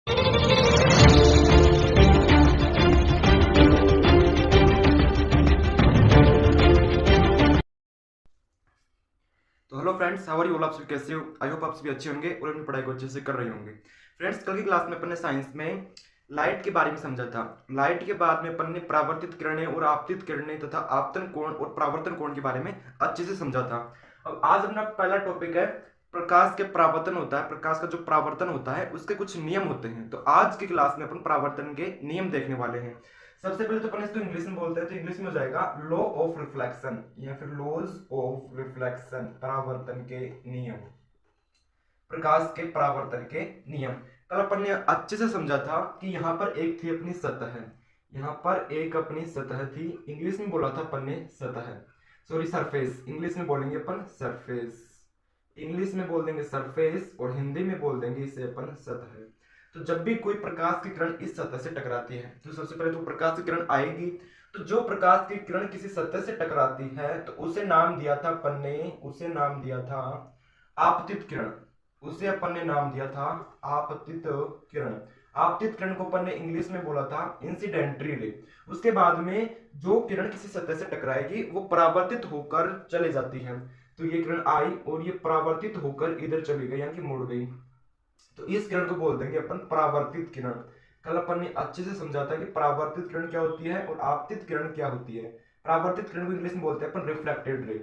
तो hello friends, how are you all? आप सभी कैसे हो? आई होप आप सभी अच्छे होंगे और अपनी पढ़ाई को अच्छे से कर रहे होंगे। फ्रेंड्स, कल की क्लास में अपन ने साइंस में लाइट के बारे में समझा था। लाइट के बाद में अपन ने परावर्तित किरणें और आपतित किरणें तथा आपतन कोण और परावर्तन कोण के बारे में अच्छे से समझा था। अब आज अपना पहला टॉपिक है प्रकाश के परावर्तन होता है। प्रकाश का जो परावर्तन होता है उसके कुछ नियम होते हैं। तो आज की क्लास में अपन परावर्तन के नियम देखने वाले हैं। सबसे पहले तो अपन इसको इंग्लिश में बोलते हैं, तो इंग्लिश में हो जाएगा लॉ ऑफ रिफ्लेक्शन या फिर लॉज ऑफ रिफ्लेक्शन, परावर्तन के नियम, प्रकाश के परावर्तन के नियम। कल अपन ने अच्छे से समझा था कि यहाँ पर एक थी अपनी सतह, यहाँ पर एक अपनी सतह थी। इंग्लिश में बोला था अपन ने सतह, सॉरी सरफेस, इंग्लिश में बोलेंगे अपन सरफेस, इंग्लिश में बोल देंगे सरफेस और हिंदी में बोल देंगे इसे अपन सतह। तो जब भी कोई प्रकाश की किरण इस सतह से टकराती है तो सबसे पहले तो प्रकाश की किरण आएगी। तो जो प्रकाश की किरण किसी सतह से टकराती है तो उसे नाम दिया था अपन ने, उसे नाम दिया था आपतित किरण, उसे अपन ने नाम दिया था आपतित किरण। आपतित किरण को अपन ने इंग्लिश में बोला था इंसिडेंटरी रे। उसके बाद में जो किरण किसी सतह से टकराएगी वो परावर्तित होकर चले जाती है। तो ये किरण आई और ये परावर्तित होकर इधर चली गई, यानी कि मुड़ गई। तो इस किरण को बोल देंगे अपन परावर्तित किरण। कल अपन ने अच्छे से समझा था कि परावर्तित किरण क्या होती है और आपतित किरण क्या होती है। परावर्तित किरण को इंग्लिश में बोलते हैं अपन रिफ्लेक्टेड रे।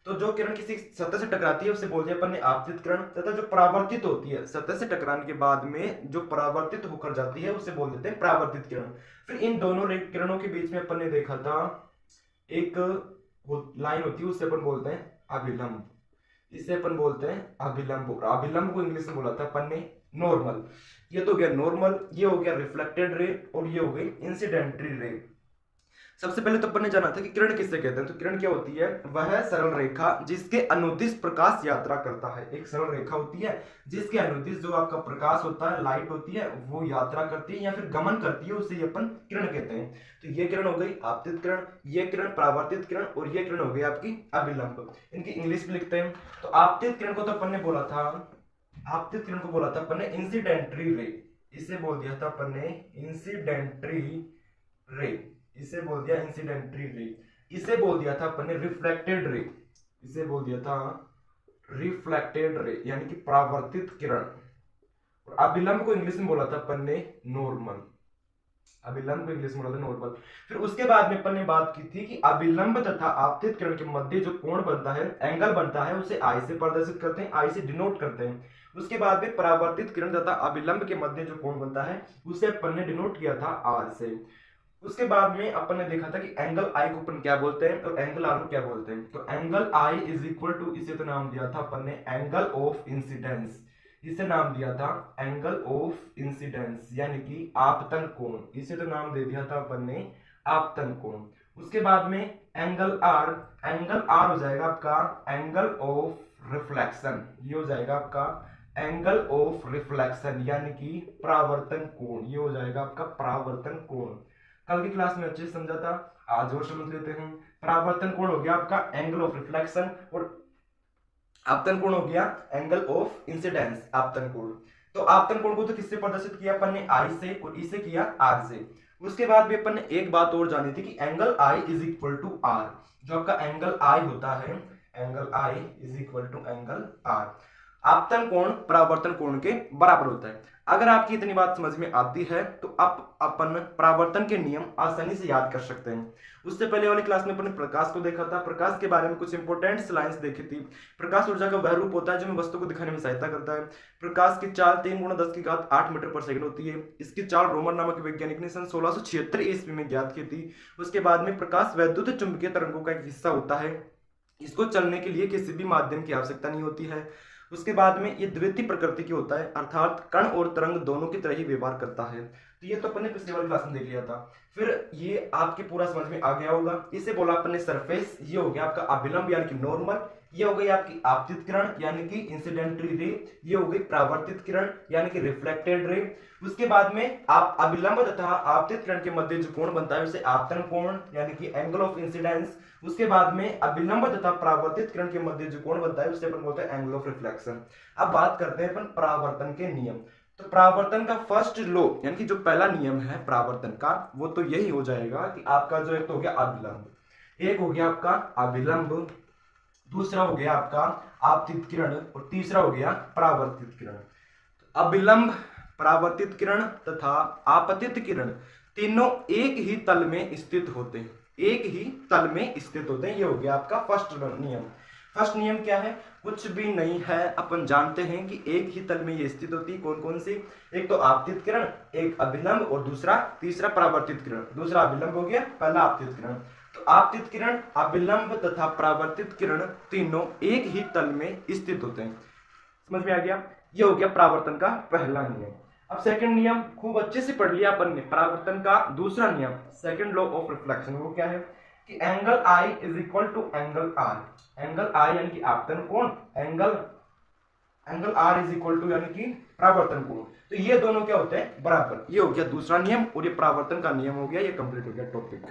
तो जो किरण किसी सतह से टकराती है उसे बोलते हैं अपन ने आपतित किरण, तथा जो परावर्तित होती है सतह से टकराने के बाद में जो परावर्तित होकर जाती है उसे बोल देते हैं परावर्तित किरण। फिर इन दोनों किरणों के बीच में अपन ने देखा था एक लाइन होती है, उससे अपन बोलते हैं अभिलंब, इसे अपन बोलते हैं अभिलंब। और अभिलंब को इंग्लिश में बोला था अपन ने नॉर्मल। ये तो हो गया नॉर्मल, ये हो गया रिफ्लेक्टेड रे और ये हो गई इंसिडेंटरी रे। सबसे पहले तो अपन ने जाना था कि किरण किससे कहते हैं। तो किरण क्या होती है? वह सरल रेखा जिसके अनुदिश प्रकाश यात्रा करता है। एक सरल रेखा होती है जिसके अनुदिश जो आपका प्रकाश होता है, लाइट होती है, वो यात्रा करती है या फिर गमन करती है, उसे अपन किरण कहते हैं। तो ये किरण हो गई आपतित किरण, ये किरण परावर्तित किरण और ये किरण हो गई आपकी अभिलंब। इनकी इंग्लिश में लिखते हैं। तो आपतित किरण को तो अपन ने बोला था, आपतित किरण को बोला था अपन ने इंसिडेंटरी रे, इसे बोल दिया था अपन ने इंसिडेंटरी रे, इसे बोल दिया इंसिडेंटरी रे। इसे बोल दिया था अपन ने रिफ्लेक्टेड रे, इसे बोल दिया था रिफ्लेक्टेड रे यानी कि परावर्तित किरण। और अभिलंब को इंग्लिश में बोला था अपन ने नॉर्मल, अभिलंब को इंग्लिश में बोला था नॉर्मल। फिर उसके बाद में अपन ने बात की थी कि अभिलंब तथा आपतित किरण के मध्य जो कोण बनता है, एंगल बनता है, उसे आई से प्रदर्शित करते हैं, आई से डिनोट करते हैं। उसके बाद में परावर्तित किरण तथा अभिलंब के मध्य जो कोण बनता है उसे अपन ने डिनोट किया था आर से। उसके बाद में अपन ने देखा था कि एंगल आई को अपन क्या बोलते हैं और एंगल आर को क्या बोलते हैं। तो angle I is equal to, इसे तो नाम दिया था अपन ने एंगल ऑफ इंसिडेंस, इसे नाम दिया था एंगल ऑफ इंसिडेंस यानी कि आपतन कोण, इसे तो नाम दे दिया था अपन ने आपतन कोण। उसके बाद में एंगल आर, एंगल आर हो जाएगा आपका एंगल ऑफ रिफ्लेक्शन, ये हो जाएगा आपका एंगल ऑफ रिफ्लेक्शन यानी कि परावर्तन कोण, ये हो जाएगा आपका परावर्तन कोण। कल की क्लास में अच्छे से समझा था, आज और समझ लेते हैं। परावर्तन कोण हो गया आपका एंगल ऑफ रिफ्लेक्शन और आपतन कोण हो गया एंगल ऑफ इंसिडेंस, आपतन कोण। तो आपतन कोण को तो किससे प्रदर्शित किया अपन ने? आई से, और इसे किया आर से। उसके बाद भी अपन ने एक बात और जानी थी कि angle I is equal to R. जो आपका एंगल आई होता है, angle I is equal to angle R, आपतन कोण परावर्तन कोण के बराबर होता है। अगर आपकी इतनी बात समझ में आती है तो आप अपन परावर्तन के नियम आसानी से याद कर सकते हैं। उससे पहले वाली क्लास में अपन ने प्रकाश को देखा था, प्रकाश के बारे में कुछ इंपॉर्टेंट लाइंस देखी थी। प्रकाश ऊर्जा का वह रूप होता है जो हमें वस्तु को दिखाने में सहायता करता है। प्रकाश की चाल 3 × 10⁸ मीटर पर सेकंड होती है। इसकी चाल रोमन नामक वैज्ञानिक ने सन 1676 ईस्वी में ज्ञात की थी। उसके बाद में प्रकाश वैद्युत चुंबकीय तरंगों का एक हिस्सा होता है, इसको चलने के लिए किसी भी माध्यम की आवश्यकता नहीं होती है। उसके बाद में ये द्वितीय प्रकृति की होता है, अर्थात कण और तरंग दोनों की तरह ही व्यवहार करता है। तो ये तो अपन ने पिछले वाली क्लास में देख लिया था। फिर ये आपके पूरा समझ में आ गया होगा। इसे बोला अपन ने सरफेस, ये हो गया आपका अभिलंब यानी कि नॉर्मल, ये हो गई आपकी आपतित किरण यानी कि इंसिडेंटरी रे, ये हो गई परावर्तित किरण यानी कि रिफ्लेक्टेड रे। उसके बाद में आप अभिलंब तथा आपतित किरण के मध्य जो कोण बनता है उसे आपतन कोण यानी कि एंगल ऑफ इंसिडेंस। उसके बाद में अभिलंब तथा परावर्तित किरण के मध्य जो कोण बनता है उसे अपन बोलते हैं एंगल ऑफ रिफ्लेक्शन। अब बात करते हैं अपन परावर्तन के नियम। तो परावर्तन का फर्स्ट लॉ यानी कि जो पहला नियम है परावर्तन का, वो तो यही हो जाएगा कि आपका जो एक तो हो गया अभिलंब, एक हो गया आपका अभिलंब, दूसरा हो गया आपका आपतित किरण और तीसरा हो गया परावर्तित किरण। अभिलंब, परावर्तित किरण तथा आपतित किरण तीनों एक ही तल में स्थित होते हैं, एक ही तल में स्थित होते हैं। ये हो गया आपका फर्स्ट नियम। फर्स्ट नियम क्या है? कुछ भी नहीं है, अपन जानते हैं कि एक ही तल में ये स्थित होती है। कौन कौन सी? एक तो आपतित किरण, एक अभिलंब और दूसरा तीसरा परावर्तित किरण। दूसरा अभिलंब हो गया, पहला आपतित किरण। तो आपतित किरण, अभिलंब तथा परावर्तित किरण तीनों एक ही तल में स्थित होते हैं। समझ में आ गया? ये हो गया परावर्तन का पहला नियम। अब सेकंड नियम खूब अच्छे से पढ़ लिया अपन ने। परावर्तन का दूसरा नियम, सेकंड लॉ ऑफ रिफ्लेक्शन, वो क्या है कि angle I is equal to angle R. Angle I यानी कि आपतन कोण, angle R is equal to यानी कि परावर्तन कोण। तो ये दोनों क्या होते हैं? बराबर। ये हो गया दूसरा नियम और ये परावर्तन का नियम हो गया। ये कंप्लीट हो गया टॉपिक।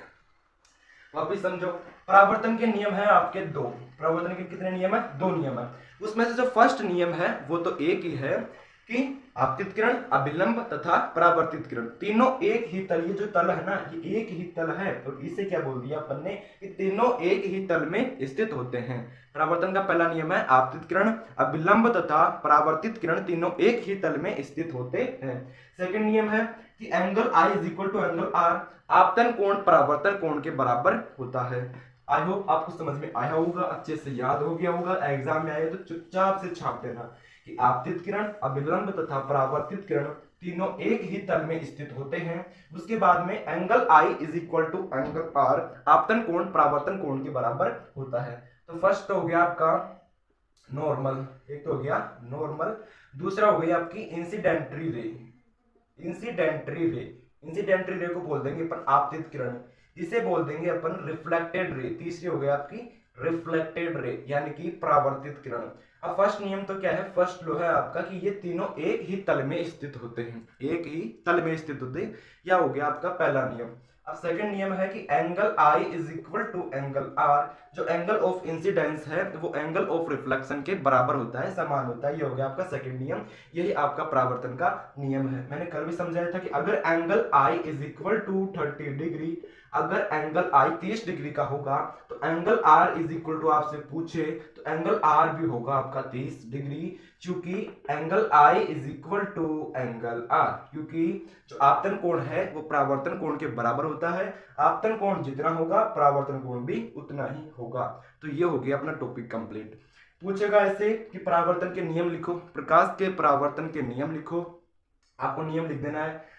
वापिस समझो, परावर्तन के नियम है आपके दो। परावर्तन के कितने नियम है? दो नियम है। उसमें से जो फर्स्ट नियम है वो तो एक ही है कि आपतित किरण, अभिलंब तथा परावर्तित किरण तीनों एक ही तल, ये जो तल है ना, ये एक ही तल है। तो इसे क्या बोल दिया अपन ने कि तीनों एक ही तल में स्थित होते हैं। परावर्तन का पहला नियम है आपतित किरण, अभिलंब तथा परावर्तित किरण तीनों एक ही तल में स्थित होते हैं। सेकंड नियम है कि angle I is equal to angle R. आपतन कोण परावर्तन कोण के बराबर होता है। आई होप आपको समझ में आया होगा, अच्छे से याद हो गया होगा। एग्जाम में आए तो चुपचाप से छाप देना कि आपतित किरण, अभिलंब तथा परावर्तित किरण तीनों एक ही तल में स्थित होते हैं। उसके बाद में angle I is equal to angle R, आपतन कोण परावर्तन कोण के बराबर होता है। तो फर्स्ट तो हो गया आपका नॉर्मल, एक तो हो गया नॉर्मल, दूसरा हो गया आपकी इंसिडेंटरी रे। इंसिडेंटरी रे को बोल देंगे अपन आपतित किरण, इसे बोल देंगे अपन रिफ्लेक्टेड रे। तीसरी हो गया आपकी रिफ्लेक्टेड रे यानी कि परावर्तित किरण। अब फर्स्ट नियम तो क्या है? फर्स्ट लो है आपका कि ये तीनों एक ही तल में स्थित होते हैं, एक ही तल में स्थित होते हैं। यह हो गया आपका पहला नियम। अब सेकंड नियम है कि angle I is equal to angle R. जो एंगल ऑफ इंसिडेंस है वो एंगल ऑफ रिफ्लेक्शन के बराबर होता है, समान होता है। ये हो गया आपका सेकंड नियम। यही आपका परावर्तन का नियम है। मैंने कल भी समझाया था कि अगर angle I is equal to 30 degree, अगर एंगल आई 30 डिग्री का होगा तो angle R is equal to आपसे पूछे तो एंगल आर भी होगा आपका 30 डिग्री, क्योंकि angle I is equal to angle R, क्योंकि जो आपतन कोण है वो परावर्तन कोण के बराबर होता है। आपतन कोण जितना होगा परावर्तन कोण भी उतना ही होगा। तो ये हो गया अपना टॉपिक कंप्लीट। पूछेगा ऐसे कि परावर्तन के नियम लिखो, प्रकाश के परावर्तन के नियम लिखो। आपको नियम लिख देना है,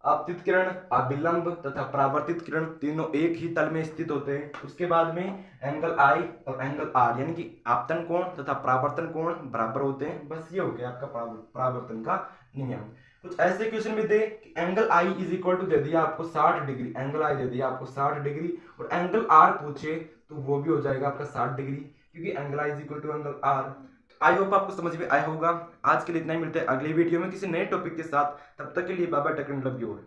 आपतित किरण, अभिलंब तथा परावर्तित किरण तीनों एक ही तल में स्थित होते हैं। उसके बाद में एंगल आई और एंगल आर यानी कि आपतन कोण तथा परावर्तन कोण बराबर होते हैं। बस ये हो गया आपका परावर्तन का नियम। कुछ ऐसे क्वेश्चन भी दे कि angle I is equal to दे दिया आपको 60 डिग्री, एंगल आई दे दिया आपको 60 डिग्री और एंगल आर पूछे तो वो भी हो जाएगा आपका 60 डिग्री, क्योंकि angle I is equal to angle R. I hope आपको समझ में आया होगा। आज के लिए इतना ही, मिलते हैं अगले वीडियो में किसी नए टॉपिक के साथ। तब तक के लिए bye bye, take care, love you all.